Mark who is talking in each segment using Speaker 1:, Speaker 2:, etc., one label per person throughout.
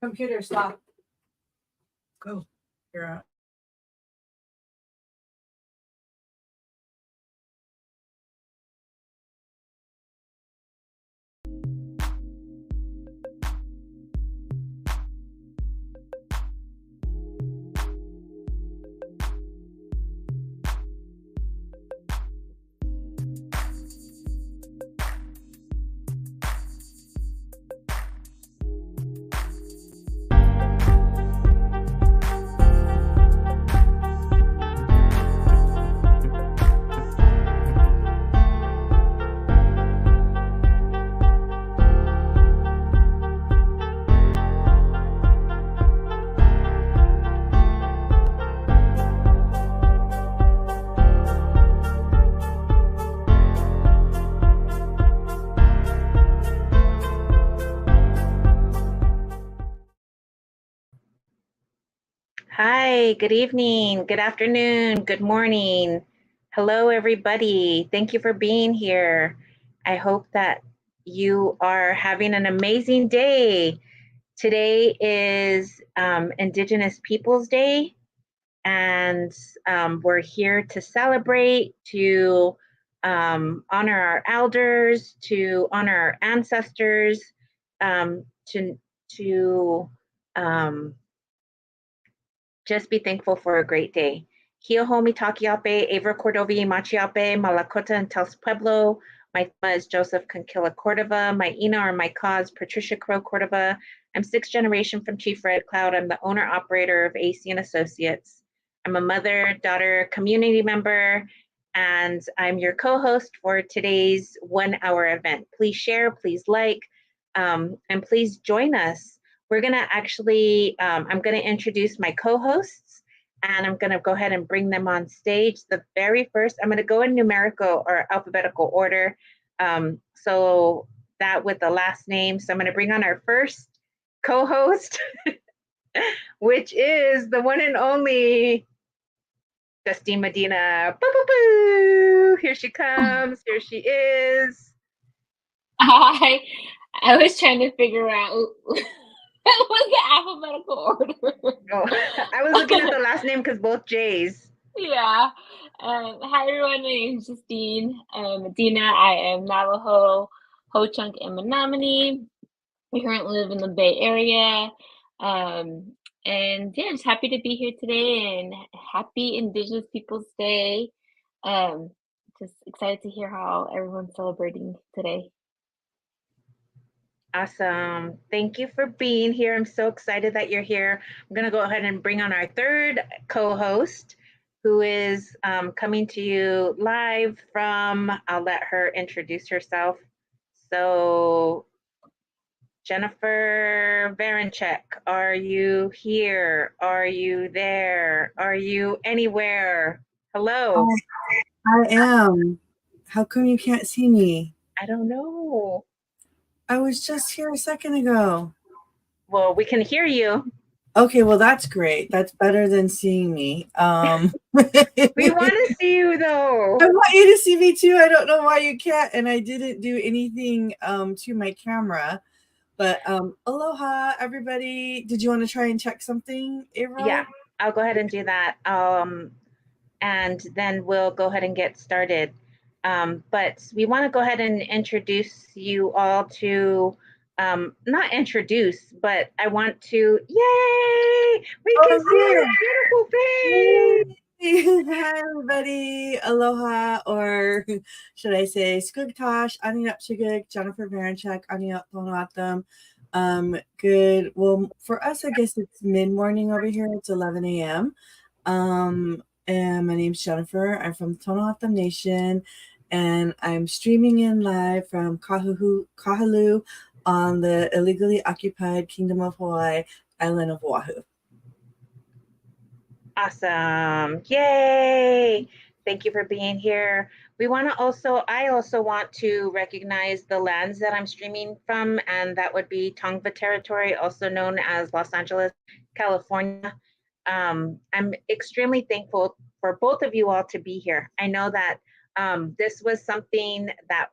Speaker 1: Computer, stop. Go. You're out.
Speaker 2: Hi, good evening, good afternoon, good morning. Hello, everybody. Thank you for being here. I hope that you are having an amazing day. Today is Indigenous Peoples Day, and we're here to celebrate, to honor our elders, to honor our ancestors, to just be thankful for a great day. Hiohomi Takiape, Avra Cordovi, Machiape, Malakota, and Tels Pueblo. My Thama is Joseph Conquilla Cordova. My Ina or my cause, Patricia Crow Cordova. I'm sixth generation from Chief Red Cloud. I'm the owner operator of AC and Associates. I'm a mother, daughter, community member, and I'm your co-host for today's 1 hour event. Please share, please like, and please join us. We're gonna actually, I'm gonna introduce my co-hosts, and I'm gonna go ahead and bring them on stage. The very first, I'm gonna go in numerical or alphabetical order, so that with the last name. So I'm gonna bring on our first co-host, which is the one and only Justine Medina. Boo, boo, boo. Here she comes, here she is.
Speaker 3: Hi, I was trying to figure out what was the alphabetical order.
Speaker 2: Oh, I was looking at the last name because both J's.
Speaker 3: Yeah. Hi everyone, my name is Justine Medina. I am Navajo, Ho-Chunk, and Menominee. We currently live in the Bay Area. And yeah, I'm just happy to be here today and happy Indigenous Peoples Day. Just excited to hear how everyone's celebrating today.
Speaker 2: Awesome. Thank you for being here. I'm so excited that you're here. I'm going to go ahead and bring on our third co-host, who is coming to you live from, I'll let her introduce herself. So, Jennifer Varenchek, are you here? Are you there? Are you anywhere? Hello.
Speaker 1: I am. How come you can't see me?
Speaker 2: I don't know.
Speaker 1: I was just here a second ago.
Speaker 2: Well, we can hear you.
Speaker 1: Okay, well that's great. That's better than seeing me.
Speaker 2: We want to see you though.
Speaker 1: I want you to see me too. I don't know why you can't, and I didn't do anything to my camera. But aloha, everybody. Did you want to try and check something, April?
Speaker 2: Yeah, I'll go ahead and do that. And then we'll go ahead and get started. But we want to go ahead and introduce you all to, not introduce, but I want to, yay! We can see your beautiful face!
Speaker 1: Hi, everybody. Aloha, or should I say, Skugtosh, Aniap Chiguk, Jennifer Varenchek, Aniap Tonatam. Good. Well, for us, I guess it's mid-morning over here. It's 11 a.m. And my name's Jennifer. I'm from Tonatam Nation, and I'm streaming in live from Kahalu on the illegally occupied Kingdom of Hawaii, island of Oahu.
Speaker 2: Awesome. Yay. Thank you for being here. I also want to recognize the lands that I'm streaming from, and that would be Tongva territory, also known as Los Angeles, California. I'm extremely thankful for both of you all to be here. I know that this was something that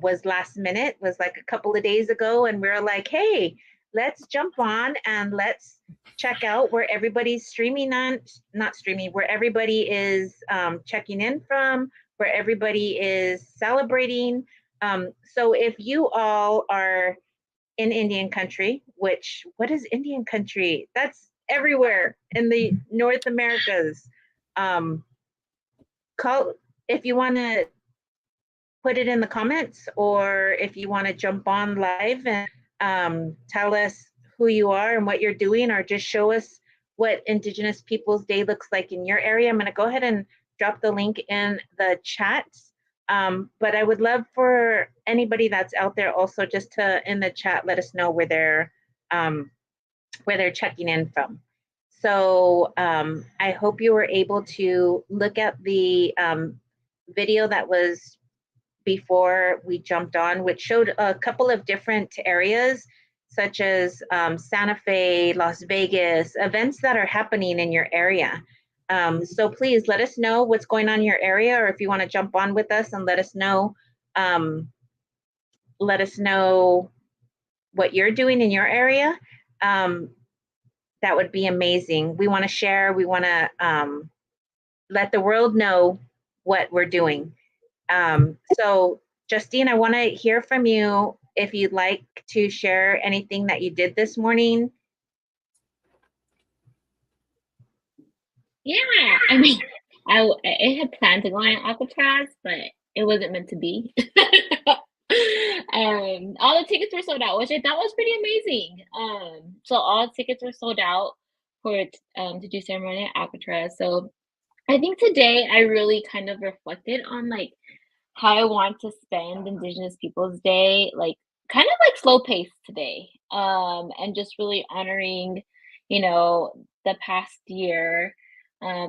Speaker 2: was last minute, was like a couple of days ago, and we were like, hey, let's jump on and let's check out where everybody's streaming on, not streaming, where everybody is checking in from, where everybody is celebrating. So if you all are in Indian country, which, what is Indian country? That's everywhere in the North Americas. Call if you want to put it in the comments, or if you want to jump on live and tell us who you are and what you're doing, or just show us what Indigenous Peoples Day looks like in your area. I'm going to go ahead and drop the link in the chat. But I would love for anybody that's out there also just to, in the chat, let us know where they're checking in from. So I hope you were able to look at the video that was before we jumped on, which showed a couple of different areas, such as Santa Fe, Las Vegas, events that are happening in your area. So please let us know what's going on in your area, or if you want to jump on with us and let us know what you're doing in your area. That would be amazing. We want to share, we want to let the world know what we're doing. So Justine, I want to hear from you if you'd like to share anything that you did this morning.
Speaker 3: Yeah, I mean, I had planned to go on Alcatraz, but it wasn't meant to be. All the tickets were sold out, which I thought was pretty amazing. So all tickets were sold out for to do ceremony at Alcatraz. So I think today I really kind of reflected on like how I want to spend Indigenous Peoples Day, like kind of like slow pace today. And just really honoring, the past year.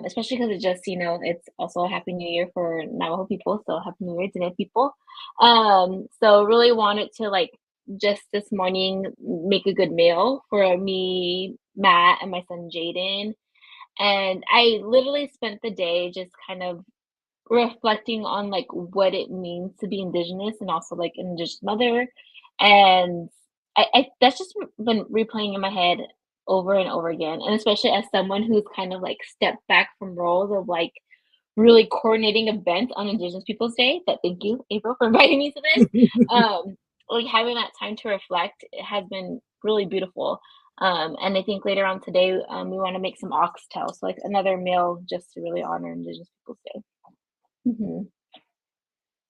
Speaker 3: Especially because it just, it's also a Happy New Year for Navajo people. So Happy New Year to Native people. So really wanted to like just this morning make a good meal for me, Matt, and my son Jaden. And I literally spent the day just kind of reflecting on like what it means to be Indigenous and also like an Indigenous mother. And I that's just been replaying in my head over and over again. And especially as someone who's kind of like stepped back from roles of like really coordinating events on Indigenous Peoples Day. But thank you, April, for inviting me to this. Like having that time to reflect, it has been really beautiful. And I think later on today, we want to make some oxtail, so like another meal just to really honor Indigenous Peoples Day.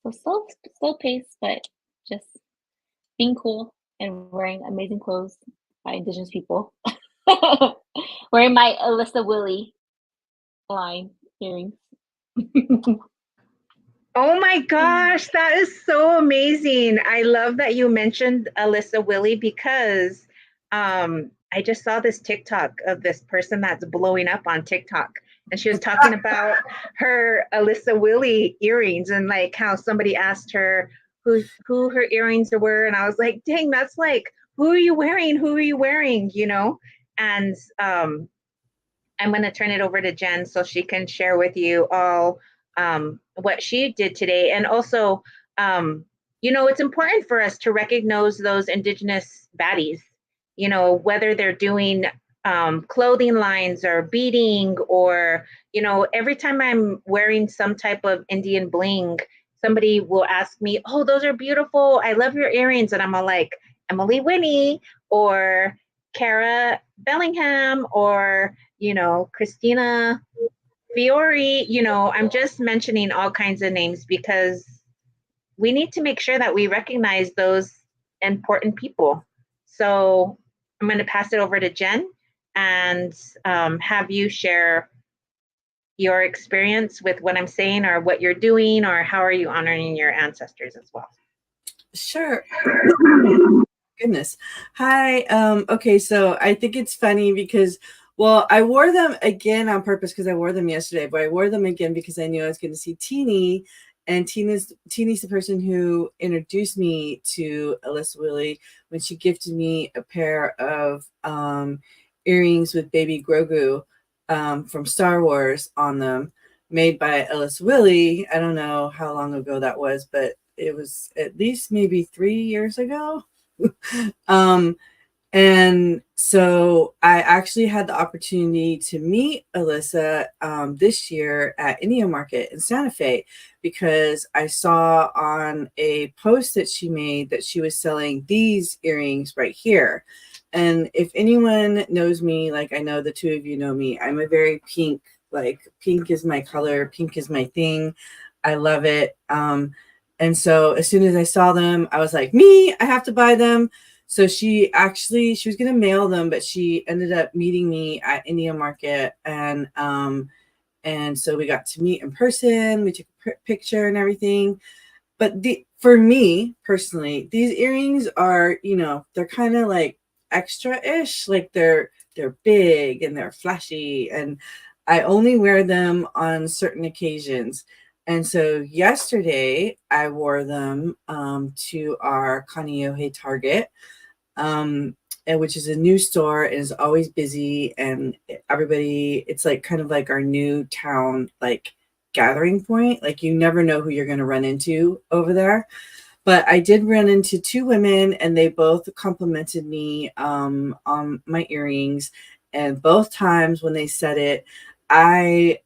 Speaker 3: So slow pace, but just being cool and wearing amazing clothes by Indigenous people. Wearing my Alyssa Willie line earrings.
Speaker 2: Oh my gosh, that is so amazing. I love that you mentioned Alyssa Willie, because I just saw this TikTok of this person that's blowing up on TikTok. And she was talking about her Alyssa Willie earrings and like how somebody asked her who her earrings were. And I was like, dang, that's like, who are you wearing? Who are you wearing? And I'm going to turn it over to Jen so she can share with you all what she did today. And also, it's important for us to recognize those Indigenous baddies, whether they're doing clothing lines or beading, or, every time I'm wearing some type of Indian bling, somebody will ask me, oh, those are beautiful. I love your earrings. And I'm all like, Emily Winnie or Cara Bellingham or, Christina Fiore. I'm just mentioning all kinds of names because we need to make sure that we recognize those important people. So I'm going to pass it over to Jen and have you share your experience with what I'm saying, or what you're doing, or how are you honoring your ancestors as well.
Speaker 1: Sure. Goodness. Hi. Okay, so I think it's funny because, well, I wore them again on purpose because I wore them yesterday, but I wore them again because I knew I was going to see Teeny. And Teeny's the person who introduced me to Alyssa Willie when she gifted me a pair of earrings with baby Grogu from Star Wars on them, made by Alyssa Willie. I don't know how long ago that was, but it was at least maybe 3 years ago. And so I actually had the opportunity to meet Alyssa this year at India Market in Santa Fe, because I saw on a post that she made that she was selling these earrings right here. And if anyone knows me, like I know the two of you know me, I'm a very pink, like pink is my color, pink is my thing. I love it. And so as soon as I saw them, I was like, me, I have to buy them. So she was going to mail them, but she ended up meeting me at India Market, and so we got to meet in person. We took a picture and everything. But for me personally, these earrings are, they're kind of like extra-ish, like they're big and they're flashy, and I only wear them on certain occasions. And so yesterday I wore them to our Kaneohe Target, and which is a new store and is always busy, and it's like kind of like our new town, like gathering point. Like you never know who you're going to run into over there. But I did run into two women, and they both complimented me on my earrings. And both times when they said it, I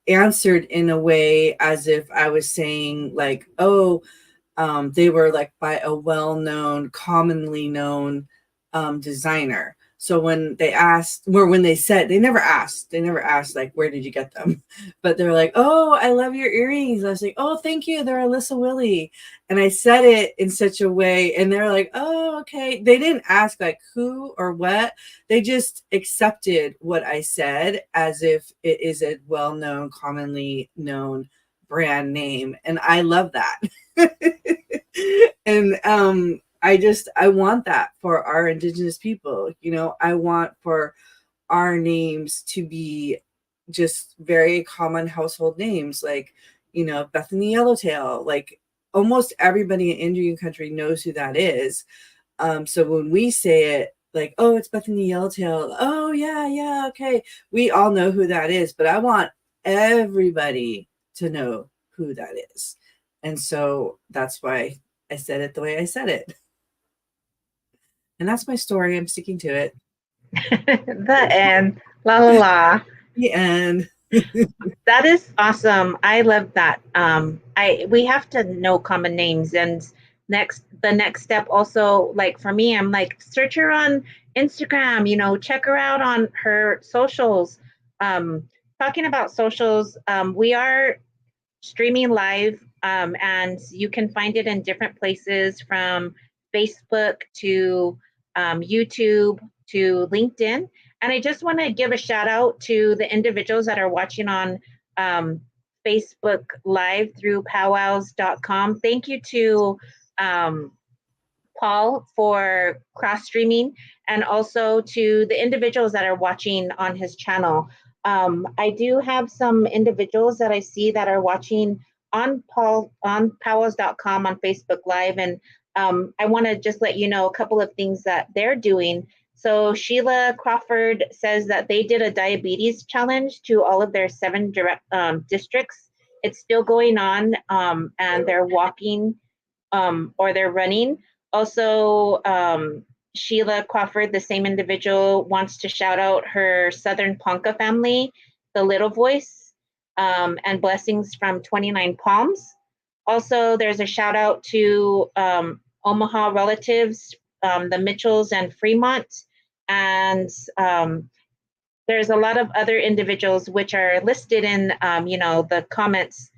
Speaker 1: answered in a way as if I was saying like, oh, they were like by a well-known, commonly known designer. So when they asked, or when they said, they never asked like, where did you get them? But they're like, oh, I love your earrings. I was like, oh, thank you. They're Alyssa Willie. And I said it in such a way, and they're like, oh, okay. They didn't ask like who or what. They just accepted what I said as if it is a well-known, commonly known brand name. And I love that. And I want that for our Indigenous people. I want for our names to be just very common household names, like, Bethany Yellowtail. Like almost everybody in Indian country knows who that is. So when we say it, like, oh, it's Bethany Yellowtail. Oh yeah, okay. We all know who that is, but I want everybody to know who that is. And so that's why I said it the way I said it. And that's my story. I'm sticking to it.
Speaker 2: The end. La la la.
Speaker 1: The end.
Speaker 2: That is awesome. I love that. We have to know common names, and the next step also, like for me, I'm like, search her on Instagram, check her out on her socials. Um, Talking about socials, we are streaming live, and you can find it in different places, from Facebook to YouTube to LinkedIn. And I just want to give a shout out to the individuals that are watching on um, Facebook Live through powwows.com. Thank you to um, Paul for cross streaming, and also to the individuals that are watching on his channel. I do have some individuals that I see that are watching on powwows.com on Facebook Live, and I want to just let you know a couple of things that they're doing. So Sheila Crawford says that they did a diabetes challenge to all of their 7 districts. It's still going on, and they're walking or they're running. Also, Sheila Crawford, the same individual, wants to shout out her Southern Ponca family, the Little Voice, and blessings from 29 Palms. Also, there's a shout out to Omaha relatives, the Mitchells and Fremont. And there's a lot of other individuals which are listed in, the comments,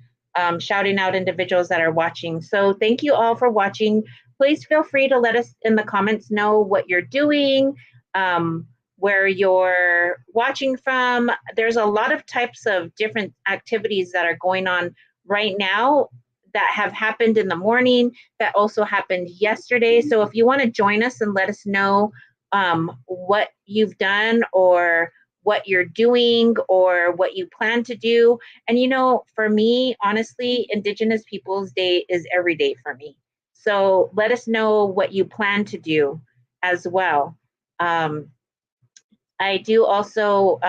Speaker 2: shouting out individuals that are watching. So thank you all for watching. Please feel free to let us in the comments know what you're doing, where you're watching from. There's a lot of types of different activities that are going on right now that have happened in the morning, that also happened yesterday. So if you want to join us and let us know what you've done, or what you're doing, or what you plan to do. And for me, honestly, Indigenous Peoples Day is every day for me. So let us know what you plan to do as well. I do also,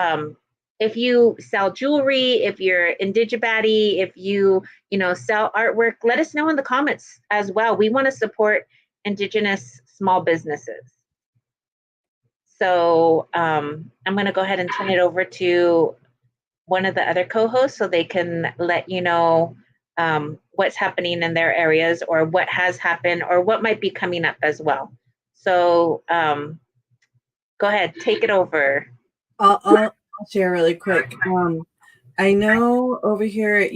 Speaker 2: if you sell jewelry, if you're Indigibati, if you sell artwork, let us know in the comments as well. We want to support Indigenous small businesses. So I'm going to go ahead and turn it over to one of the other co-hosts so they can let you know what's happening in their areas or what has happened or what might be coming up as well. So go ahead, take it over.
Speaker 1: I'll share really quick. I know over here at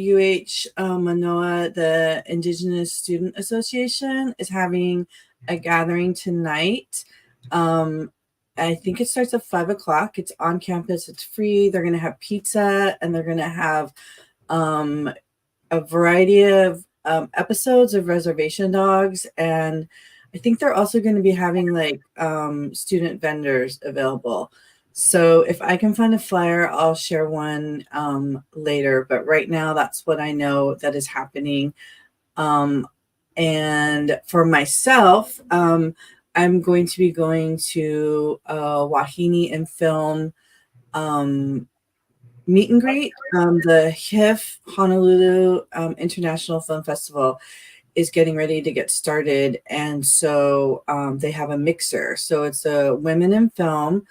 Speaker 1: Manoa, the Indigenous Student Association is having a gathering tonight. I think it starts at 5:00. It's on campus. It's free. They're going to have pizza and they're going to have a variety of episodes of Reservation Dogs. And I think they're also going to be having like student vendors available. So if I can find a flyer, I'll share one later. But right now, that's what I know that is happening. And for myself, I'm going to be going to Wahine and Film meet and greet. The HIF Honolulu International Film Festival is getting ready to get started. And so they have a mixer. So it's a Women in Film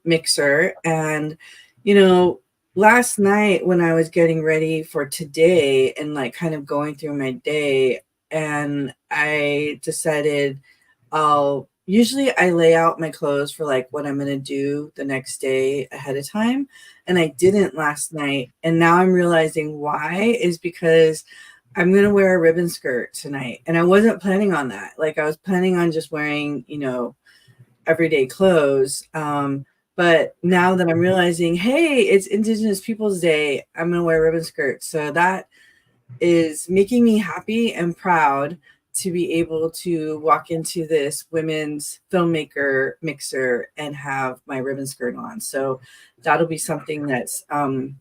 Speaker 1: mixer. And, you know, last night when I was getting ready for today and like kind of going through my day, and I decided usually I lay out my clothes for like what I'm going to do the next day ahead of time. And I didn't last night. And now I'm realizing why is because I'm going to wear a ribbon skirt tonight. And I wasn't planning on that. Like I was planning on just wearing, you know, everyday clothes. But now that I'm realizing, hey, it's Indigenous Peoples Day, I'm going to wear a ribbon skirt. So that is making me happy and proud to be able to walk into this women's filmmaker mixer and have my ribbon skirt on. So that'll be something that's, I don't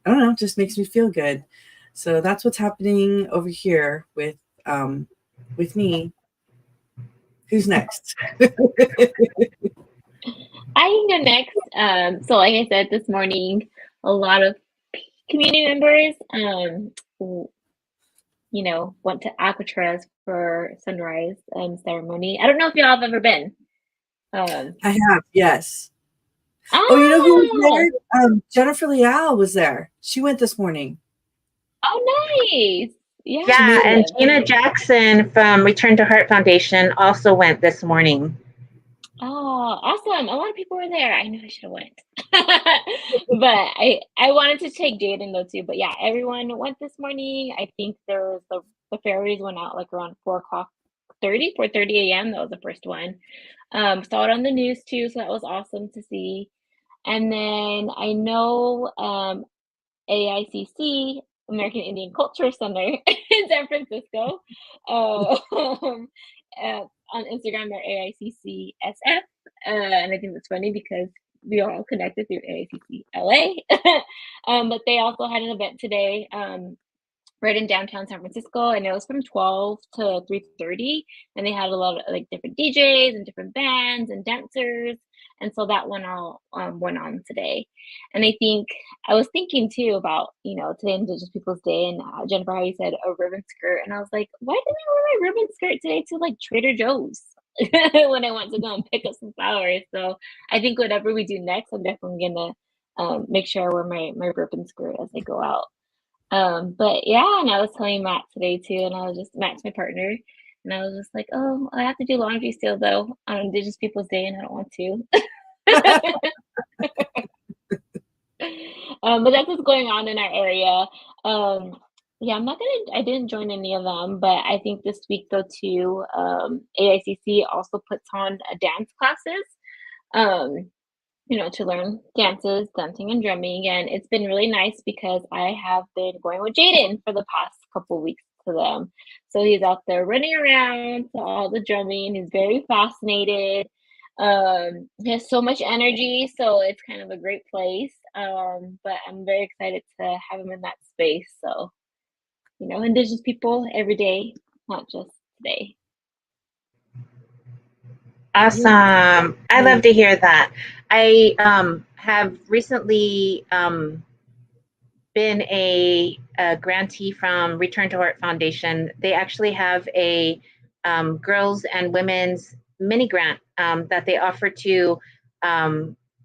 Speaker 1: know, just makes me feel good. So that's what's happening over here with me. Who's next?
Speaker 3: I can go next. So like I said this morning, a lot of community members, you know, went to Alcatraz for sunrise ceremony. I don't know if y'all have ever been.
Speaker 1: I have, yes. Oh, you know who was there? Jennifer Leal was there. She went this morning.
Speaker 3: Oh, nice.
Speaker 2: Yeah, and Gina Jackson from Return to Heart Foundation also went this morning.
Speaker 3: Oh, awesome. A lot of people were there. I knew I should have went. But I wanted to take Jaden though too. But yeah, everyone went this morning. I think there was the ferries went out like around 4:30 a.m. That was the first one. Saw it on the news too, so that was awesome to see. And then I know AICC, American Indian Culture Center in San Francisco. On Instagram, they're AICCSF. And I think that's funny because we are all connected through AICC LA. But they also had an event today right in downtown San Francisco, and it was from 12 to 3:30, and they had a lot of like different DJs and different bands and dancers, and so that one all went on today. And I was thinking too about, you know, today Indigenous Peoples Day, and Jennifer, how you said a ribbon skirt, and I was like, why didn't I wear my ribbon skirt today to like Trader Joe's when I went to go and pick up some flowers? So I think whatever we do next, I'm definitely gonna make sure I wear my ribbon skirt as I go out. But yeah, and I was telling Matt today too, and Matt's my partner, and I was just like, oh, I have to do laundry still though on Indigenous Peoples Day, and I don't want to. But that's what's going on in our area. Yeah, I didn't join any of them, but I think this week though too, AICC also puts on dance classes. You know, to learn dances, dancing and drumming. And it's been really nice because I have been going with Jaden for the past couple of weeks to them. So he's out there running around to all the drumming. He's very fascinated. He has so much energy, so it's kind of a great place. But I'm very excited to have him in that space. So, you know, Indigenous people every day, not just today.
Speaker 2: Awesome. I love to hear that. I have recently been a grantee from Return to Heart Foundation. They actually have a girls and women's mini grant that they offer to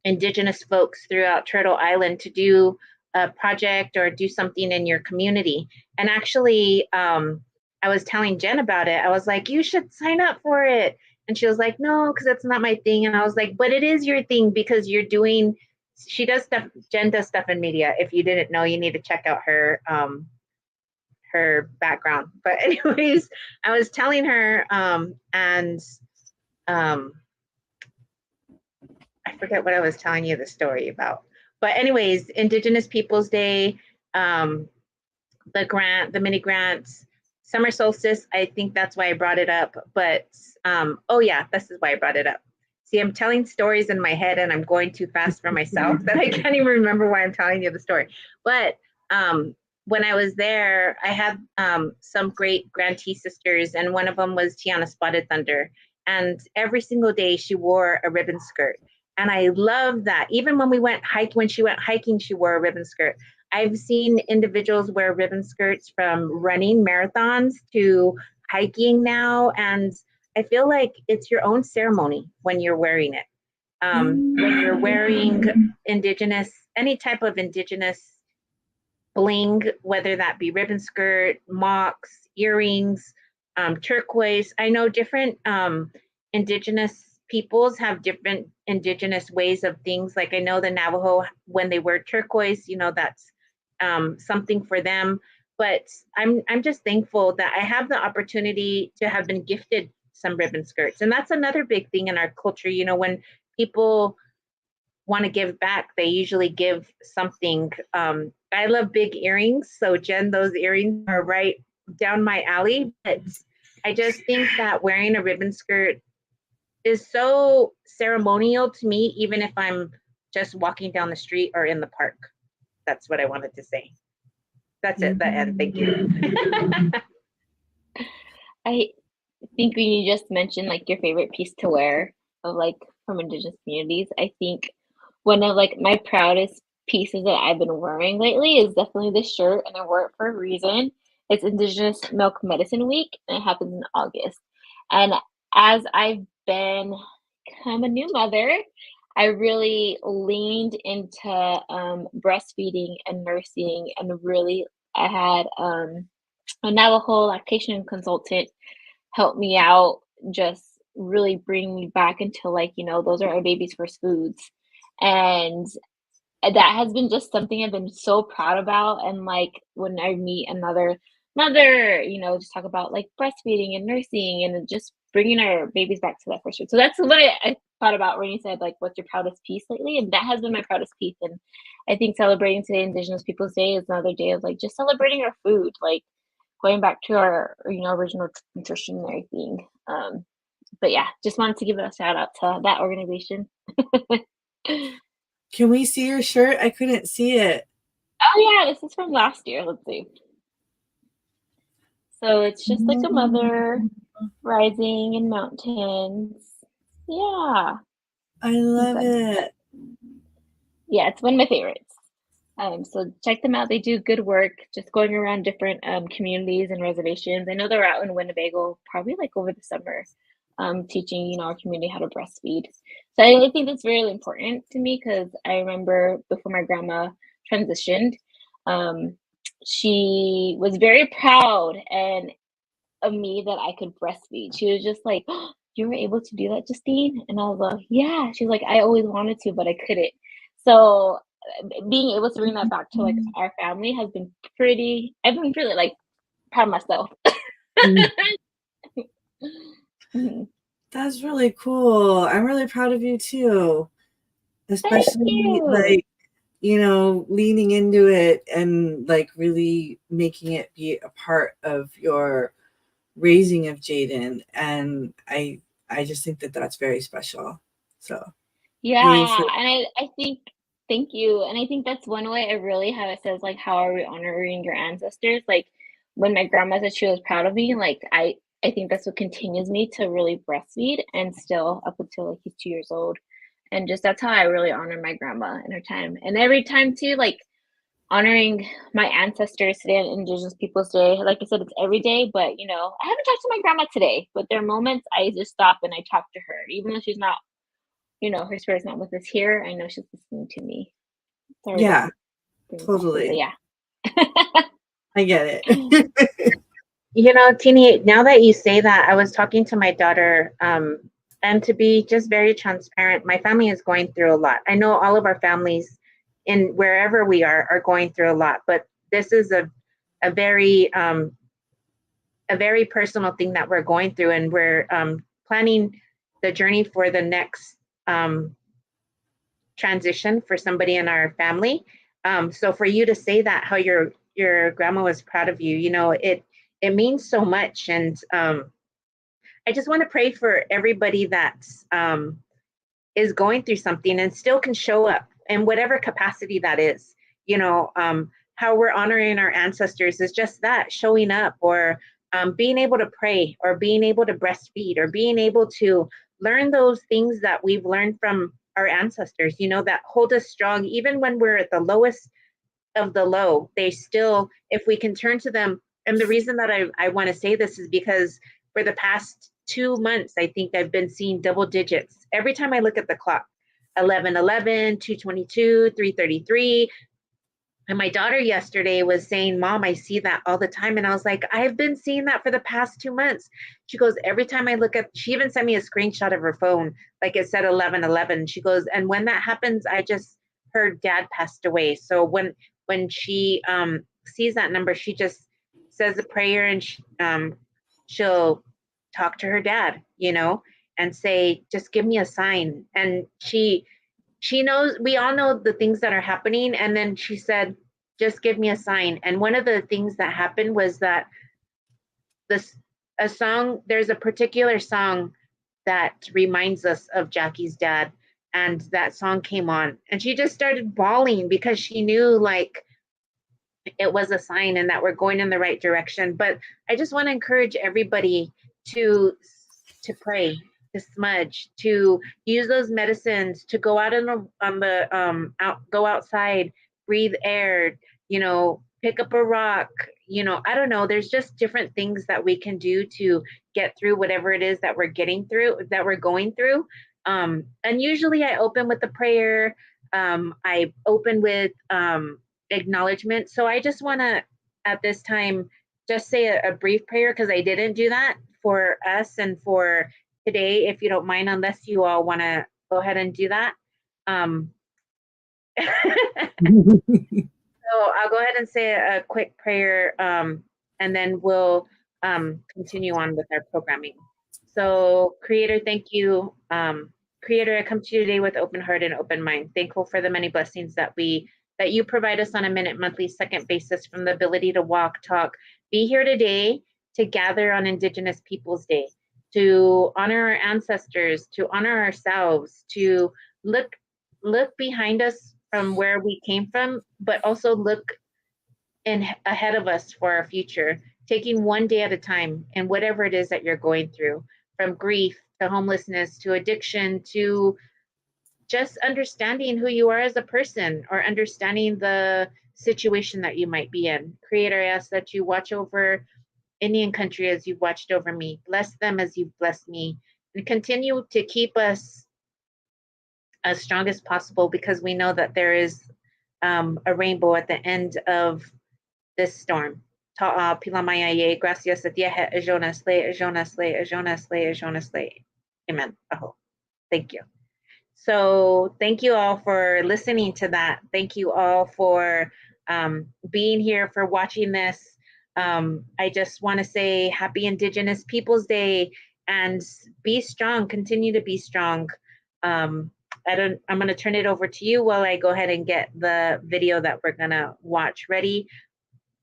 Speaker 2: Indigenous folks throughout Turtle Island to do a project or do something in your community. And actually, I was telling Jen about it. I was like, you should sign up for it. And she was like, no, because that's not my thing. And I was like, but it is your thing because you're doing, she does stuff, Jen does stuff in media. If you didn't know, you need to check out her background. But anyways, I was telling her and I forget what I was telling you the story about. But anyways, Indigenous Peoples Day, the grant, the mini grants, summer solstice, I think that's why I brought it up. But oh yeah, this is why I brought it up. See, I'm telling stories in my head and I'm going too fast for myself that I can't even remember why I'm telling you the story. But when I was there, I had some great grantee sisters, and one of them was Tiana Spotted Thunder. And every single day she wore a ribbon skirt. And I love that. Even when she went hiking, she wore a ribbon skirt. I've seen individuals wear ribbon skirts from running marathons to hiking now. And I feel like it's your own ceremony when you're wearing it. When you're wearing Indigenous, any type of Indigenous bling, whether that be ribbon skirt, mocks, earrings, turquoise. I know different Indigenous peoples have different Indigenous ways of things. Like I know the Navajo, when they wear turquoise, that's something for them. But I'm just thankful that I have the opportunity to have been gifted some ribbon skirts. And that's another big thing in our culture. When people want to give back, they usually give something. I love big earrings. So Jen, those earrings are right down my alley. But I just think that wearing a ribbon skirt is so ceremonial to me, even if I'm just walking down the street or in the park. That's what I wanted to say. That's it, the end. Thank you.
Speaker 3: I think when you just mentioned like your favorite piece to wear of like from Indigenous communities, I think one of like my proudest pieces that I've been wearing lately is definitely this shirt, and I wore it for a reason. It's Indigenous Milk Medicine Week, and it happens in August. And as I've become a new mother, I really leaned into breastfeeding and nursing, and really I had a Navajo lactation consultant help me out, just really bring me back into like, those are our baby's first foods. And that has been just something I've been so proud about. And like when I meet another mother, just talk about like breastfeeding and nursing and just bringing our babies back to that first food. So that's what I thought about when you said like, what's your proudest piece lately? And that has been my proudest piece. And I think celebrating today, Indigenous Peoples Day, is another day of like just celebrating our food, like going back to our original nutrition and everything. But yeah, just wanted to give a shout out to that organization.
Speaker 1: Can we see your shirt? I couldn't see it.
Speaker 3: Oh yeah, this is from last year. Let's see. So it's just like a mother rising in mountains. Yeah.
Speaker 1: I love it.
Speaker 3: Yeah, it's one of my favorites. So check them out. They do good work, just going around different communities and reservations. I know they're out in Winnebago, probably like over the summer, teaching our community how to breastfeed. So I think that's really important to me because I remember before my grandma transitioned, she was very proud of me that I could breastfeed. She was just like, oh, you were able to do that, Justine? And I was like, yeah. She's like, I always wanted to, but I couldn't. So being able to bring that back to like our family has been I've been really like proud of myself.
Speaker 1: That's really cool. I'm really proud of you too. Especially like, leaning into it and like really making it be a part of your raising of Jaden. And I just think that that's very special. So
Speaker 3: yeah, and I think thank you. And I think that's one way I really have it says like, how are we honoring your ancestors? Like when my grandma said she was proud of me, like I think that's what continues me to really breastfeed and still up until like he's 2 years old. And just that's how I really honor my grandma and her time. And every time too, like honoring my ancestors today on Indigenous Peoples Day. Like I said, it's every day, but you know, I haven't talked to my grandma today, but there are moments I just stop and I talk to her, even though she's not, you know, her spirit's not with us here. I know she's listening to me. Sorry
Speaker 1: Yeah,
Speaker 3: to bring it back to it, but
Speaker 1: totally.
Speaker 3: yeah.
Speaker 1: I get it.
Speaker 2: You know, Tini, now that you say that, I was talking to my daughter, and to be just very transparent, my family is going through a lot. I know all of our families in wherever we are going through a lot, but this is a very a very personal thing that we're going through, and we're planning the journey for the next transition for somebody in our family. So for you to say that, how your grandma was proud of you, you know, it means so much. And I just want to pray for everybody that is going through something and still can show up in whatever capacity that is. You know, how we're honoring our ancestors is just that, showing up, or being able to pray, or being able to breastfeed, or being able to learn those things that we've learned from our ancestors, you know, that hold us strong, even when we're at the lowest of the low. They still, if we can turn to them. And the reason that I want to say this is because for the past 2 months, I think I've been seeing double digits. Every time I look at the clock, 11:11, 2:22, 3:33. And my daughter yesterday was saying, Mom, I see that all the time. And I was like, I've been seeing that for the past 2 months. She goes, every time I look at, she even sent me a screenshot of her phone, like it said 11:11. She goes, and when that happens, I just, her dad passed away. So when she sees that number, she just says a prayer, and she'll talk to her dad, you know, and say, just give me a sign. And she knows, we all know the things that are happening. And then she said, just give me a sign. And one of the things that happened was that this, a song, there's a particular song that reminds us of Jackie's dad. And that song came on, and she just started bawling because she knew, like, it was a sign and that we're going in the right direction. But I just want to encourage everybody to pray, to smudge, to use those medicines, to go out go outside, breathe air, you know, pick up a rock, you know, I don't know. There's just different things that we can do to get through whatever it is that we're getting through, that we're going through. And usually I open with a prayer. I open with acknowledgement. So I just want to, at this time, just say a brief prayer, because I didn't do that for us and for today, if you don't mind, unless you all want to go ahead and do that. So I'll go ahead and say a quick prayer, and then we'll continue on with our programming. So, Creator, thank you. Creator, I come to you today with open heart and open mind, thankful for the many blessings that you provide us on a minute, monthly, second basis, from the ability to walk, talk, be here today, to gather on Indigenous Peoples Day, to honor our ancestors, to honor ourselves, to look behind us from where we came from, but also look ahead of us for our future, taking one day at a time, and whatever it is that you're going through, from grief to homelessness to addiction to just understanding who you are as a person, or understanding the situation that you might be in. Creator, I ask that you watch over Indian country as you've watched over me. Bless them as you've blessed me, and continue to keep us as strong as possible, because we know that there is a rainbow at the end of this storm. Ta'a pilamaya ye gracias a tiehe ajona slay ajona slay ajona slay ajona slay. Amen. Aho. Thank you. So thank you all for listening to that. Thank you all for being here, for watching this. I just want to say happy Indigenous Peoples Day, and be strong. Continue to be strong. I'm going to turn it over to you while I go ahead and get the video that we're going to watch ready.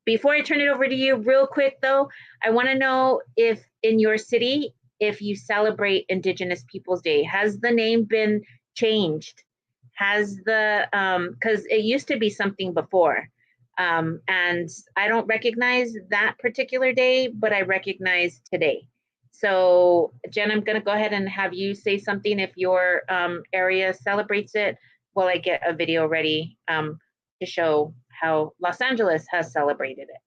Speaker 2: Before I turn it over to you, real quick though, I want to know if in your city, if you celebrate Indigenous Peoples Day. Has the name been changed? Has the, because it used to be something before. And I don't recognize that particular day, but I recognize today. So Jen, I'm going to go ahead and have you say something if your area celebrates it, while I get a video ready to show how Los Angeles has celebrated it.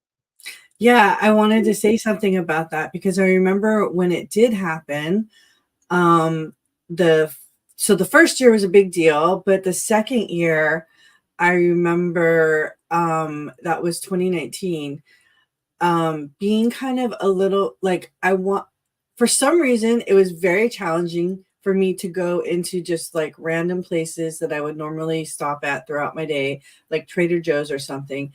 Speaker 1: Yeah, I wanted to say something about that because I remember when it did happen, um, the so the first year was a big deal, but the second year, I remember that was 2019, being kind of a little like for some reason it was very challenging for me to go into just like random places that I would normally stop at throughout my day, like Trader Joe's or something,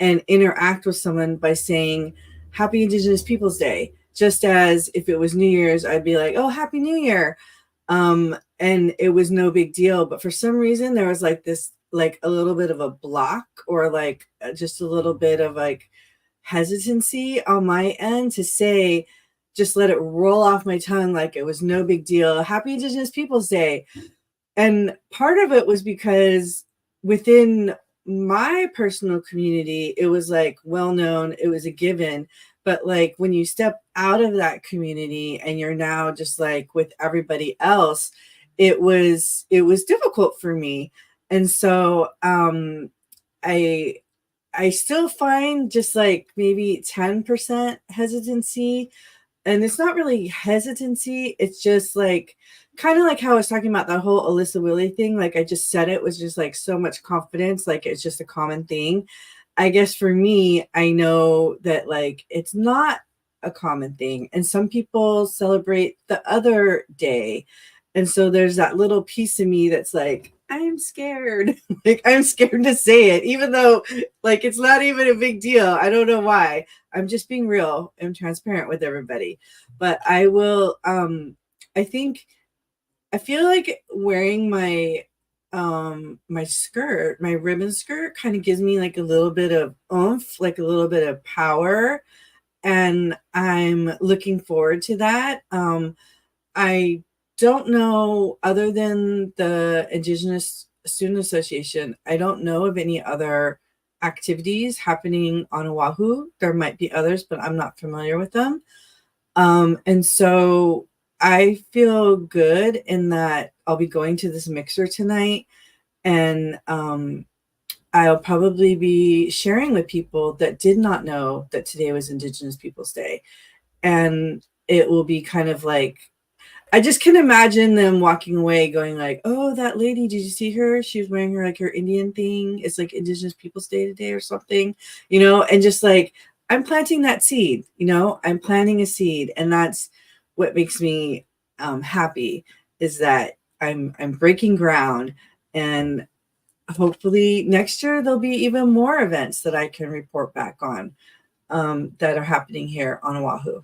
Speaker 1: and interact with someone by saying Happy Indigenous Peoples Day, just as if it was New Year's I'd be like, oh, Happy New Year. And it was no big deal, but for some reason there was like this, like a little bit of a block, or like just a little bit of like hesitancy on my end to say, just let it roll off my tongue like it was no big deal, Happy Indigenous Peoples Day. And part of it was because within my personal community, it was like well known, it was a given. But like when you step out of that community and you're now just like with everybody else, it was difficult for me. And so I still find just like maybe 10% hesitancy, and it's not really hesitancy, it's just like kind of like how I was talking about that whole Alyssa Willie thing. Like I just said, it was just like so much confidence, like it's just a common thing. I guess for me, I know that like it's not a common thing, and some people celebrate the other day. And so there's that little piece of me that's like, I'm scared. Like I'm scared to say it, even though like it's not even a big deal. I don't know why. I'm just being real and transparent with everybody. But I will I think I feel like wearing my skirt, my ribbon skirt, kind of gives me like a little bit of oomph, like a little bit of power, and I'm looking forward to that. I don't know, other than the Indigenous Student Association, I don't know of any other activities happening on Oahu. There might be others, but I'm not familiar with them. And so I feel good in that I'll be going to this mixer tonight, and I'll probably be sharing with people that did not know that today was Indigenous Peoples Day. And it will be kind of like, I just can imagine them walking away going like, oh, that lady, did you see her? She was wearing her like her Indian thing. It's like Indigenous Peoples Day today or something, and just like, I'm planting that seed, I'm planting a seed. And that's what makes me happy, is that I'm breaking ground. And hopefully next year there'll be even more events that I can report back on, that are happening here on Oahu.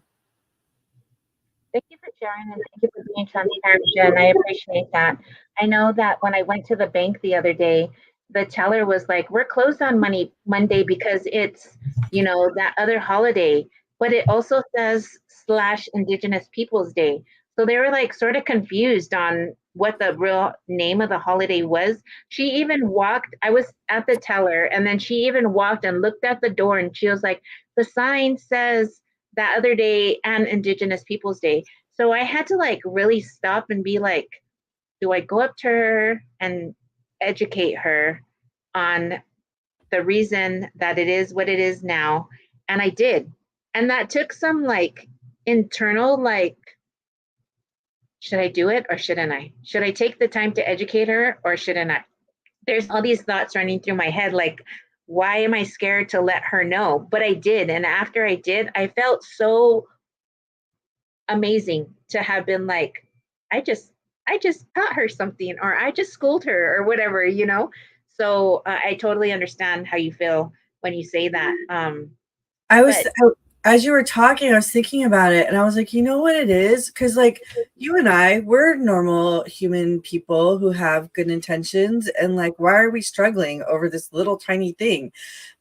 Speaker 2: Thank you for sharing, and thank you for being transparent, Jen. I appreciate that. I know that when I went to the bank the other day, the teller was like, "We're closed on Monday because it's, that other holiday, but it also says slash Indigenous Peoples Day." So they were like sort of confused on what the real name of the holiday was. She even walked, I was at the teller, and then she even walked and looked at the door, and she was like, "The sign says that other day and Indigenous Peoples Day." So I had to like really stop and be like, do I go up to her and educate her on the reason that it is what it is now? And I did. And that took some like internal, like, should I do it or shouldn't I? Should I take the time to educate her or shouldn't I? There's all these thoughts running through my head, like, why am I scared to let her know? But I did. And after I did, I felt so amazing to have been like, I just taught her something, or I just schooled her, or whatever. So I totally understand how you feel when you say that.
Speaker 1: I was,
Speaker 2: But
Speaker 1: as you were talking, I was thinking about it, and I was like, you know what it is? Because like you and I, we're normal human people who have good intentions, and like, why are we struggling over this little tiny thing?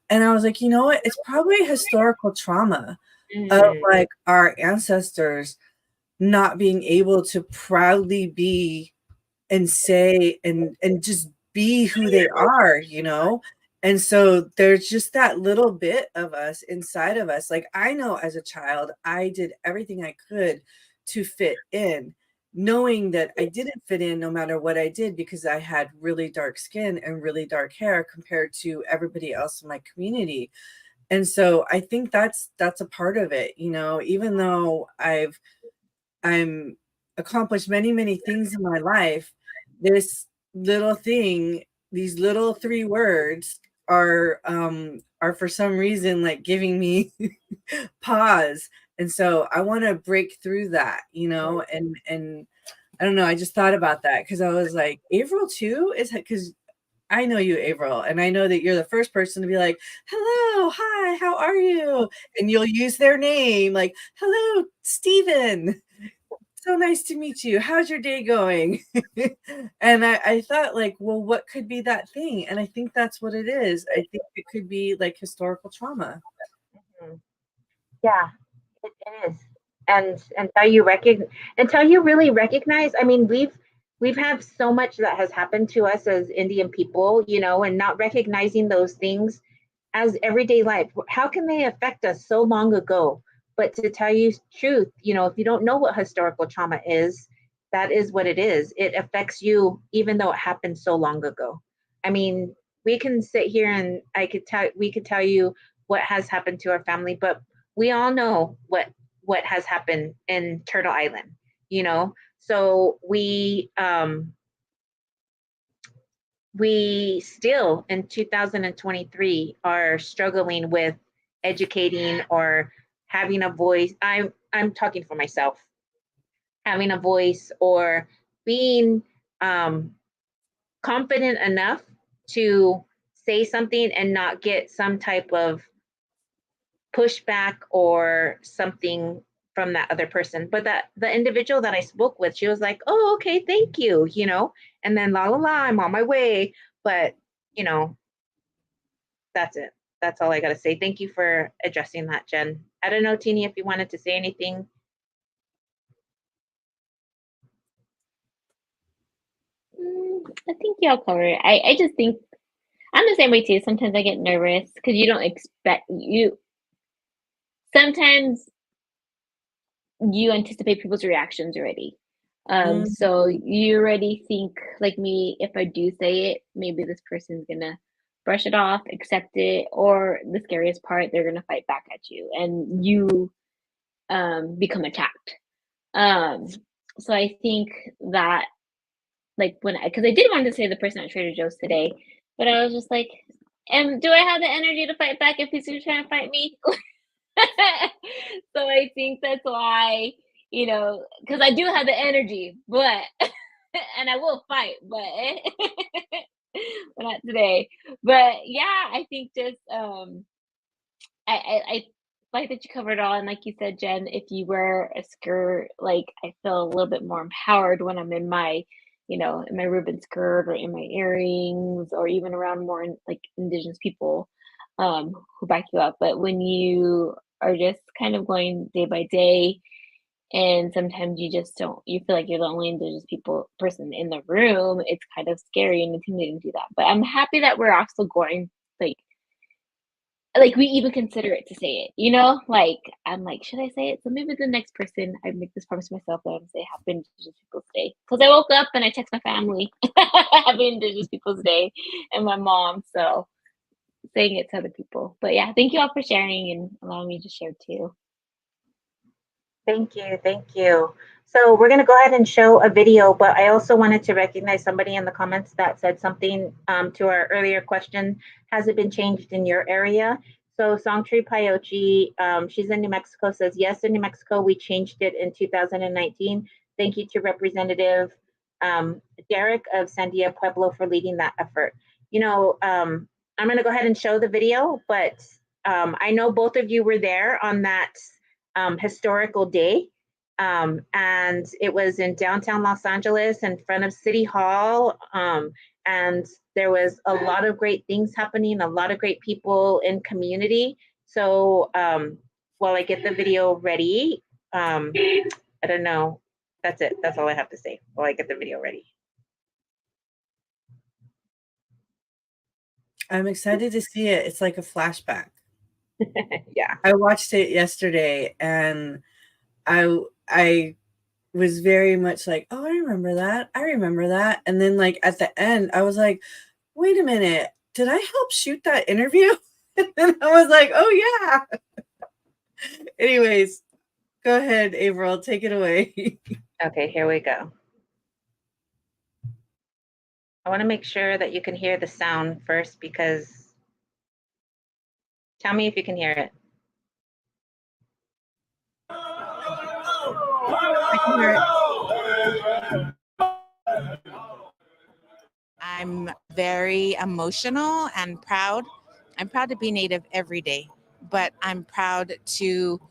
Speaker 1: And I was like, you know what? It's probably historical trauma of like our ancestors not being able to proudly be and say and just be who they are. And so there's just that little bit of us inside of us. Like I know as a child I did everything I could to fit in, knowing that I didn't fit in no matter what I did because I had really dark skin and really dark hair compared to everybody else in my community. And so I think that's a part of it, you know, even though I'm accomplished many, many things in my life, this little thing, these little 3 words are for some reason like giving me pause. And so I want to break through that, you know, and I don't know, I just thought about that because I was like, April too? Is because I know you, April, and I know that you're the first person to be like, hello, hi, how are you? And you'll use their name, like, hello, Stephen. So nice to meet you. How's your day going? And I thought, like, well, what could be that thing? And I think that's what it is. I think it could be like historical trauma.
Speaker 2: Mhm. Yeah, it is. And until you really recognize, I mean, we've had so much that has happened to us as Indian people, you know, and not recognizing those things as everyday life. How can they affect us so long ago? But to tell you truth, you know, if you don't know what historical trauma is, that is what it is. It affects you even though it happened so long ago. I mean, we can sit here and we could tell you what has happened to our family, but we all know what has happened in Turtle Island, you know. So we still in 2023 are struggling with educating or having a voice. I'm talking for myself, having a voice or being confident enough to say something and not get some type of pushback or something from that other person. But that the individual that I spoke with, she was like, oh, okay, thank you, you know, and then la la la, I'm on my way. But, you know, that's it. That's all I got to say. Thank you for addressing that, Jen. I don't know, Teeny, if you wanted to say anything.
Speaker 3: I think y'all covered it. I just think I'm the same way too. Sometimes I get nervous because you don't expect you. Sometimes you anticipate people's reactions already.
Speaker 1: Mm,
Speaker 3: So you already think like me, if I do say it, maybe this person's gonna brush it off, accept it, or the scariest part, they're gonna fight back at you and you become attacked. Um, so I think that like when because I did want to say the person at Trader Joe's today, but I was just like, do I have the energy to fight back if he's trying to fight me? So I think that's why, you know, because I do have the energy, but and I will fight, but but not today. But yeah, I think just I like that you covered it all, and like you said, Jen, if you wear a skirt, like I feel a little bit more empowered when I'm in my, you know, in my ribbon skirt or in my earrings, or even around more like Indigenous people, who back you up. But when you are just kind of going day by day, and sometimes you just don't, you feel like you're the only Indigenous people person in the room. It's kind of scary and intimidating to do that. But I'm happy that we're also going like we even consider it to say it, you know? Like, I'm like, "Should I say it?" So maybe the next person, I make this promise to myself that I'm say Happy Indigenous Peoples Day. Because I woke up and I text my family, Happy Indigenous Peoples Day, and my mom, so saying it to other people. But yeah, thank you all for sharing and allowing me to share too.
Speaker 2: Thank you. Thank you. So we're going to go ahead and show a video, but I also wanted to recognize somebody in the comments that said something to our earlier question. Has it been changed in your area? So Songtree Payochi, she's in New Mexico, says, yes, in New Mexico, we changed it in 2019. Thank you to Representative Derek of Sandia Pueblo for leading that effort. You know, I'm going to go ahead and show the video, but I know both of you were there on that historical day. And it was in downtown Los Angeles in front of City Hall. And there was a lot of great things happening, a lot of great people in community. So while I get the video ready, I don't know. That's it. That's all I have to say while I get the video ready.
Speaker 1: I'm excited to see it. It's like a flashback.
Speaker 2: Yeah.
Speaker 1: I watched it yesterday and I was very much like, oh, I remember that. I remember that. And then like at the end, I was like, wait a minute, did I help shoot that interview? And I was like, oh yeah. Anyways, go ahead, April, take it away.
Speaker 2: Okay, here we go. I want to make sure that you can hear the sound first, because tell me if you can hear it.
Speaker 1: I can hear it.
Speaker 4: I'm very emotional and proud. I'm proud to be Native every day, but I'm proud to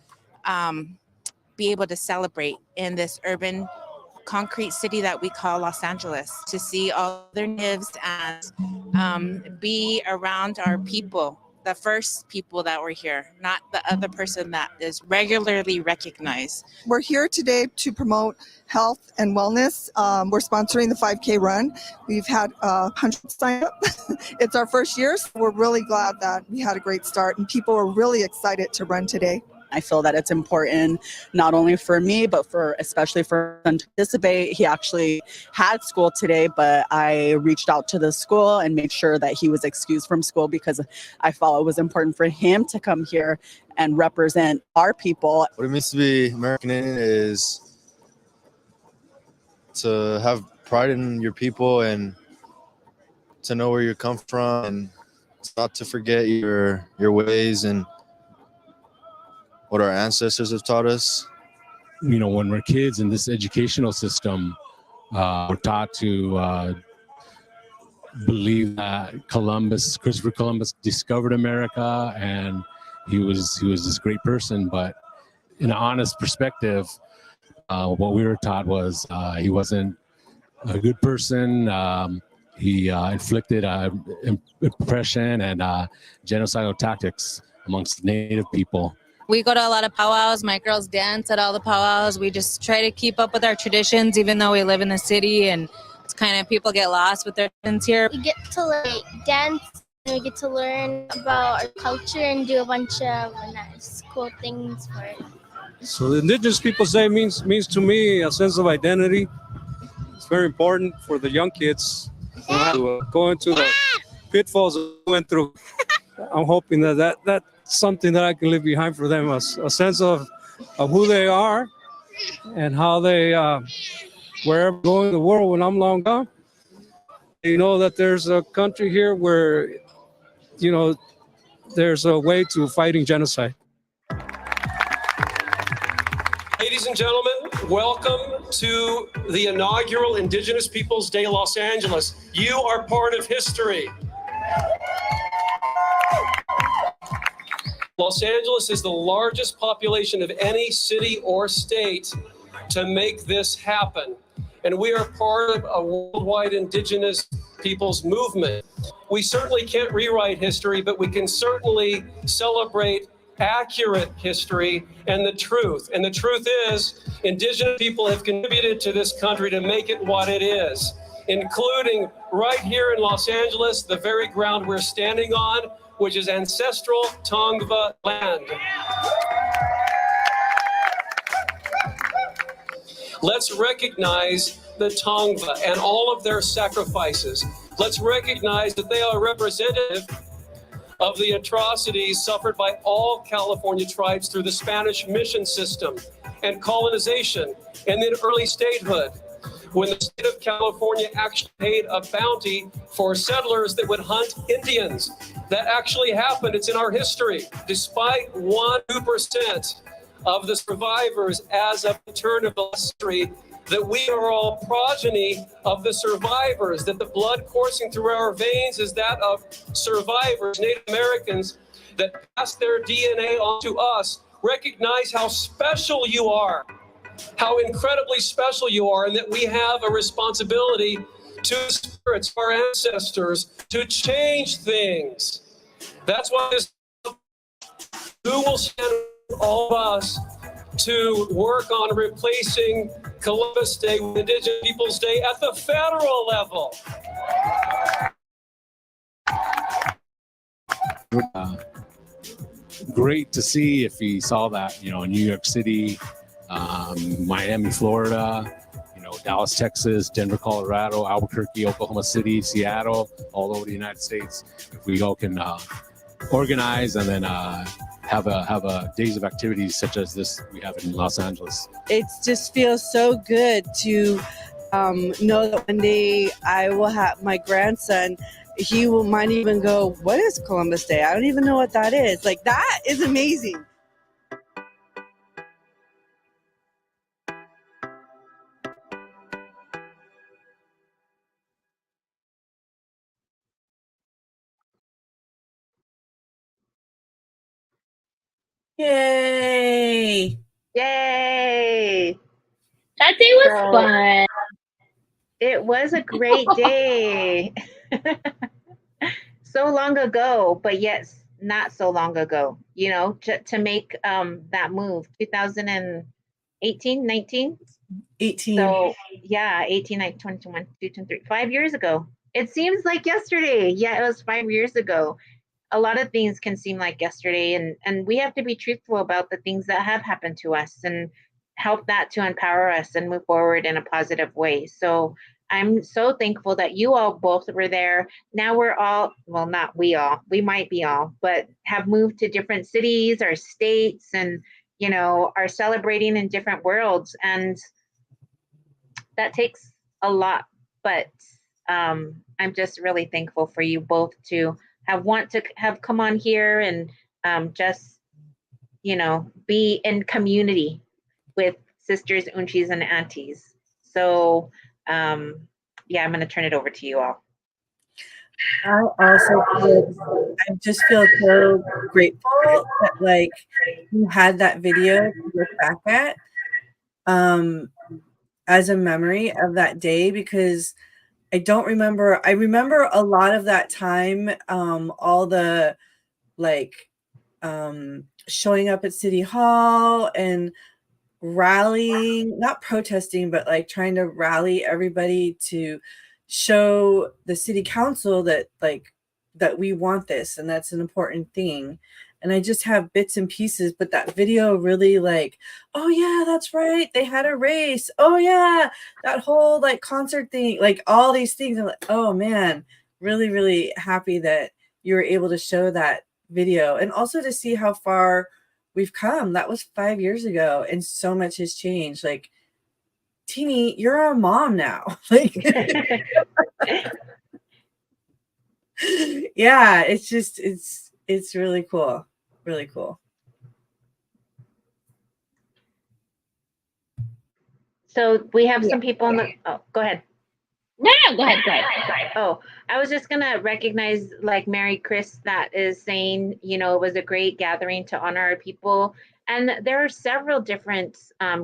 Speaker 4: be able to celebrate in this urban concrete city that we call Los Angeles, to see all other Natives and be around our people, the first people that were here, not the other person that is regularly recognized.
Speaker 5: We're here today to promote health and wellness. We're sponsoring the 5K run. We've had 100 sign up. It's our first year, so we're really glad that we had a great start and people are really excited to run today.
Speaker 6: I feel that it's important not only for me, but especially for him to participate. He actually had school today, but I reached out to the school and made sure that he was excused from school because I felt it was important for him to come here and represent our people.
Speaker 7: What it means to be American Indian is to have pride in your people and to know where you come from, and not to forget your ways and what our ancestors have taught us.
Speaker 8: You know, when we're kids in this educational system, we're taught to believe that Christopher Columbus discovered America, and he was this great person. But in an honest perspective, what we were taught was he wasn't a good person. He inflicted oppression and genocidal tactics amongst Native people.
Speaker 9: We go to a lot of powwows. My girls dance at all the powwows. We just try to keep up with our traditions, even though we live in the city, and it's kind of people get lost with their traditions here.
Speaker 10: We get to like dance, and we get to learn about our culture and do a bunch of nice, cool things for it.
Speaker 11: So the Indigenous Peoples Day means to me a sense of identity. It's very important for the young kids to go into the pitfalls we went through. I'm hoping that's something that I can leave behind for them, a sense of who they are and how they, wherever going in the world when I'm long gone, you know that there's a country here where, you know, there's a way to fighting genocide.
Speaker 12: Ladies and gentlemen, welcome to the inaugural Indigenous Peoples Day Los Angeles. You are part of history. Los Angeles is the largest population of any city or state to make this happen. And we are part of a worldwide Indigenous peoples movement. We certainly can't rewrite history, but we can certainly celebrate accurate history and the truth. And the truth is, Indigenous people have contributed to this country to make it what it is, including right here in Los Angeles, the very ground we're standing on, which is ancestral Tongva land. Let's recognize the Tongva and all of their sacrifices. Let's recognize that they are representative of the atrocities suffered by all California tribes through the Spanish mission system and colonization and then early statehood, when the state of California actually paid a bounty for settlers that would hunt Indians. That actually happened. It's in our history. Despite 2% of the survivors as of the turn of the history, that we are all progeny of the survivors, that the blood coursing through our veins is that of survivors, Native Americans, that passed their DNA on to us. Recognize how special you are, how incredibly special you are, and that we have a responsibility to the spirits, our ancestors, to change things. That's why this, who will stand with all of us to work on replacing Columbus Day with Indigenous Peoples Day at the federal level.
Speaker 8: Great to see if he saw that, you know, in New York City, Miami, Florida, Dallas, Texas, Denver, Colorado, Albuquerque, Oklahoma City, Seattle, all over the United States. If we all can organize and then have a days of activities such as this we have in Los Angeles.
Speaker 1: It just feels so good to know that one day I will have my grandson. Might even go, what is Columbus Day? I don't even know what that is. Like, that is amazing. Yay!
Speaker 2: Yay!
Speaker 3: That day was
Speaker 2: So-
Speaker 3: fun.
Speaker 2: It was a great day. So long ago, but yes, not so long ago, to make that move, 2018, 19?
Speaker 1: 18.
Speaker 2: So yeah, 18, 19, 20, 21, 22, 23, 5 years ago. It seems like yesterday. Yeah, it was 5 years ago. A lot of things can seem like yesterday, and we have to be truthful about the things that have happened to us and help that to empower us and move forward in a positive way. So I'm so thankful that you all both were there. Now we're all, well, not we all, we might be all, but have moved to different cities or states and, are celebrating in different worlds. And that takes a lot, but I'm just really thankful for you both to have come on here and just be in community with sisters, unchis, and aunties. So yeah, I'm going to turn it over to you all.
Speaker 1: I just feel so grateful that like you had that video to look back at as a memory of that day, because I remember a lot of that time, all the like showing up at City Hall and rallying, not protesting, but like trying to rally everybody to show the city council that we want this and that's an important thing. And I just have bits and pieces, but that video really like, oh yeah, that's right, they had a race. Oh yeah, that whole like concert thing, like all these things. I'm like, oh man, really, really happy that you were able to show that video and also to see how far we've come. That was 5 years ago and so much has changed. Like, Teeny, you're a mom now. Like, yeah, it's just, it's really cool. Really cool.
Speaker 2: So we have some people on the, oh, go ahead.
Speaker 3: No, go ahead.
Speaker 2: Oh, I was just gonna recognize like Mary Chris that is saying, it was a great gathering to honor our people. And there are several different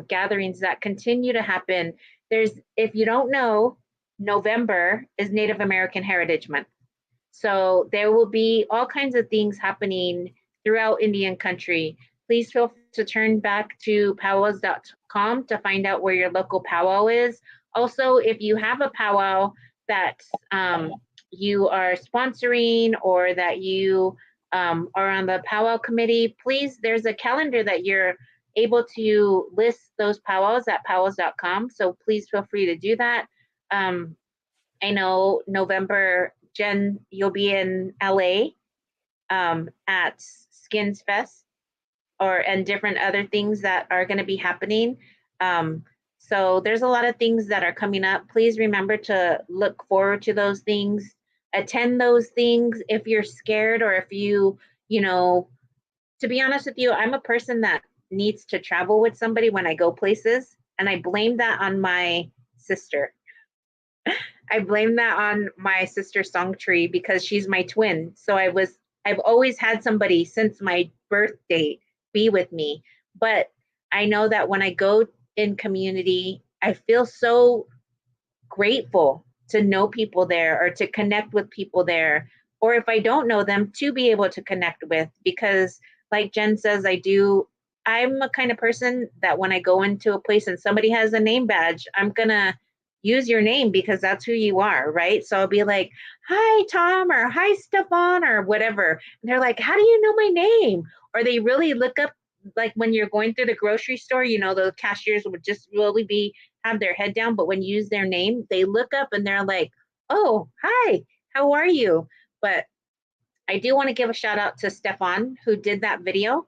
Speaker 2: gatherings that continue to happen. If you don't know, November is Native American Heritage Month. So there will be all kinds of things happening throughout Indian country. Please feel free to turn back to powwows.com to find out where your local powwow is. Also, if you have a powwow that you are sponsoring or that you are on the powwow committee, please, there's a calendar that you're able to list those powwows at powwows.com. So please feel free to do that. I know November, Jen, you'll be in LA at Skins Fest and different other things that are going to be happening. So there's a lot of things that are coming up. Please remember to look forward to those things, attend those things. If you're scared or if you to be honest with you, I'm a person that needs to travel with somebody when I go places. And I blame that on my sister. I blame that on my sister Songtree because she's my twin. So I've always had somebody since my birth date be with me. But I know that when I go in community, I feel so grateful to know people there or to connect with people there. Or if I don't know them, to be able to connect with, because like Jen says, I'm a kind of person that when I go into a place and somebody has a name badge, I'm gonna use your name because that's who you are, right? So I'll be like, hi, Tom, or hi, Stefan, or whatever. And they're like, how do you know my name? Or they really look up like when you're going through the grocery store, you know, the cashiers would just really have their head down, but when you use their name, they look up and they're like, oh, hi, how are you? But I do want to give a shout out to Stefan, who did that video.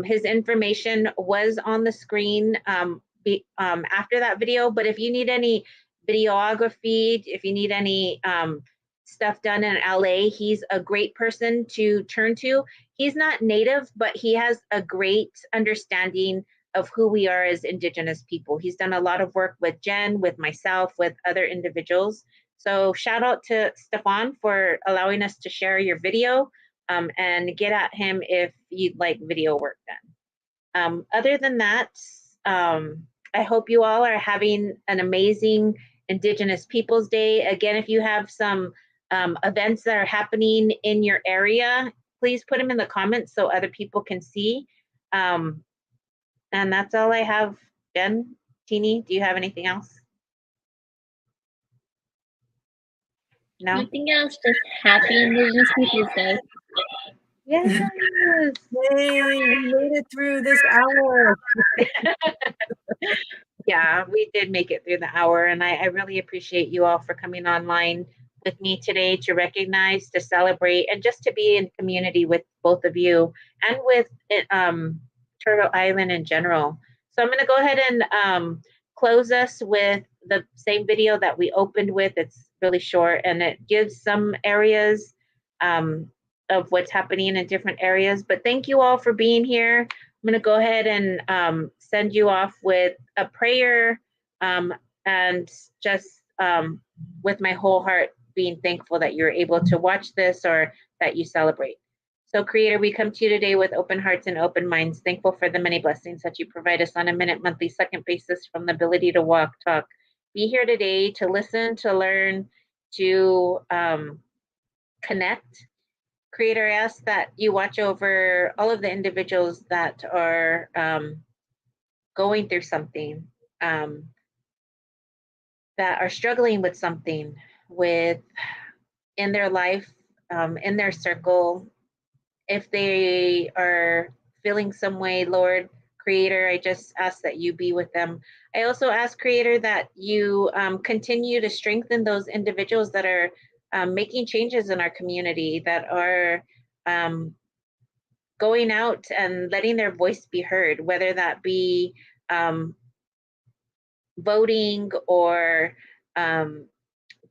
Speaker 2: His information was on the screen after that video, but if you need any videography, if you need any stuff done in LA, he's a great person to turn to. He's not native, but he has a great understanding of who we are as Indigenous people. He's done a lot of work with Jen, with myself, with other individuals. So shout out to Stefan for allowing us to share your video, and get at him if you'd like video work done. Other than that, I hope you all are having an amazing Indigenous Peoples Day. Again, if you have some events that are happening in your area, please put them in the comments so other people can see. And that's all I have. Jen, Teeny, do you have anything else? No?
Speaker 3: Nothing else, just happy Indigenous Peoples Day.
Speaker 2: Yes.
Speaker 1: Yay, we made it through this hour.
Speaker 2: Yeah, we did make it through the hour, and I really appreciate you all for coming online with me today to recognize, to celebrate, and just to be in community with both of you and with Turtle Island in general. So I'm going to go ahead and close us with the same video that we opened with. It's really short, and it gives some areas of what's happening in different areas. But thank you all for being here. I'm going to go ahead and send you off with a prayer, and just with my whole heart being thankful that you're able to watch this or that you celebrate. So Creator, we come to you today with open hearts and open minds, thankful for the many blessings that you provide us on a minute, monthly, second basis, from the ability to walk, talk, be here today, to listen, to learn, to connect. Creator, I ask that you watch over all of the individuals that are going through something, that are struggling with something in their life, in their circle. If they are feeling some way, Lord, Creator, I just ask that you be with them. I also ask, Creator, that you continue to strengthen those individuals that are making changes in our community, that are going out and letting their voice be heard, whether that be voting or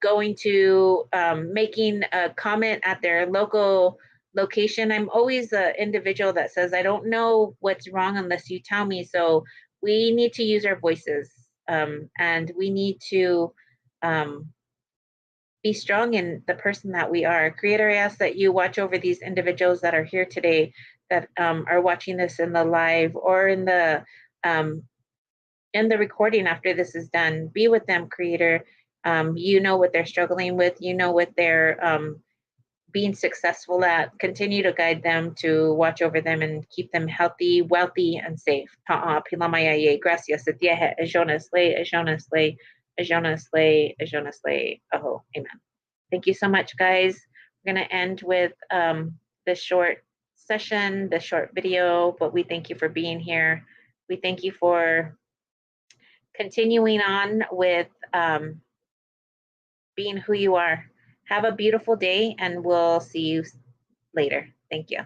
Speaker 2: going to making a comment at their local location. I'm always an individual that says, I don't know what's wrong unless you tell me. So we need to use our voices, and we need to be strong in the person that we are. Creator, I ask that you watch over these individuals that are here today, that are watching this in the live or in the recording after this is done. Be with them, Creator. You know what they're struggling with. You know what they're being successful at. Continue to guide them, to watch over them, and keep them healthy, wealthy, and safe. Ta'a pilamayaye, gracias, atiehe, ajonas lay, ajonas lay, ajonas lay, ajonas lay. Oh, amen. Thank you so much, guys. We're going to end with this short session, this short video, but we thank you for being here. We thank you for continuing on with being who you are. Have a beautiful day, and we'll see you later. Thank you.